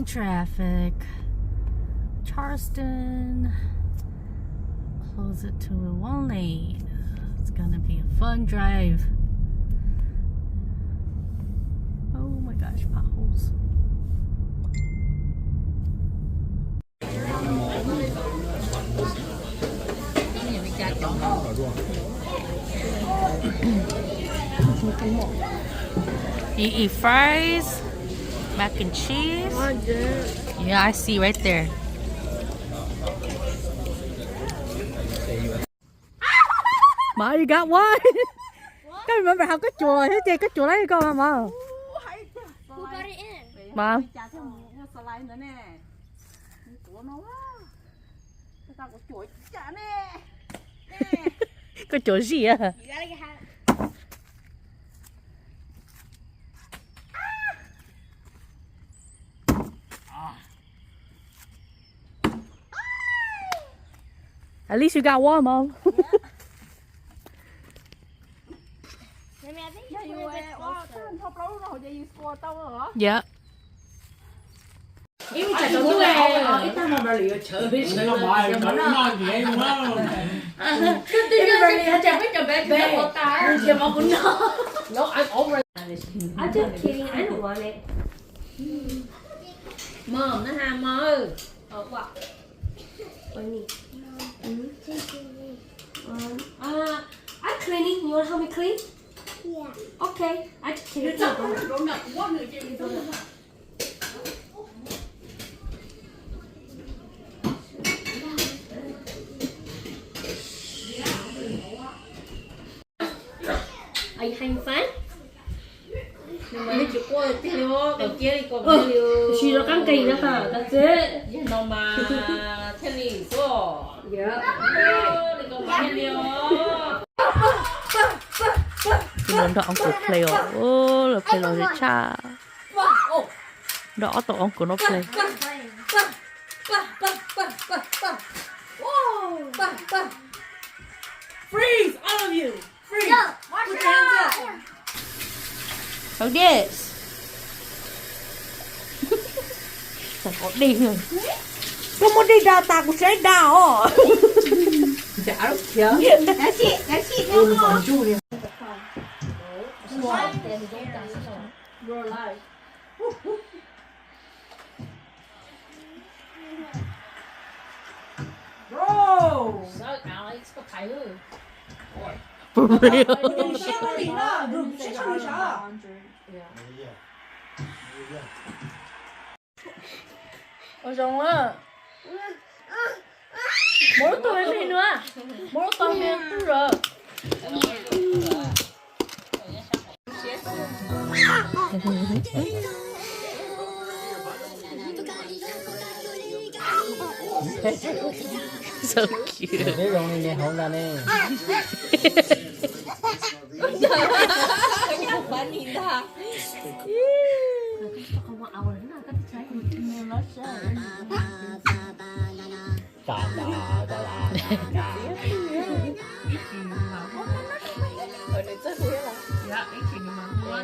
traffic. Charleston. Close it to 1 lane. It's gonna be a fun drive. Oh my gosh, potholes. You eat fries, mac and cheese. Yeah, I see right there. Ma, you got one. Don't remember how cái chùa thế chị, cái chùa lấy con mà. Who got it in? Mom. Cái chùa gì à? You gotta get hot. At least you got one, Mom. Maybe I think you were closer. Yeah. I'm just kidding. I don't want it. Mom nó ham mơ. Oh, what? What do you need? I'm cleaning. You want to help me clean? Yeah. Okay. I just kidding. Are you having fun? Nhưng mà nó chụp qua thì nó đầu kia đi còn nhiều. She don't come clean hả? That's it. Nó mà tennis rồi. Yeah. Đi còn bao nhiêu. Mình đó ông của play ô là play rồi cha. Đó tổ ông của nó play. Freeze, all of you. Freeze. No, watch Put your your hands hands up. up. How this? Sao có đi rồi? Không muốn đi đào ta cũng sẽ đào. Chả đâu kìa. That's it. That's it. No more. Your life. Bro. Sao Alex có thấy rồi. For real. Ôi rồng á. Mỗi tuần em đi nữa. Mỗi tuần em cứ rồi. So cute. Cái rồng này nè không là nè. Bạn nhìn ta. Ở đây rất vui là. Dạ, anh chỉ mà mua.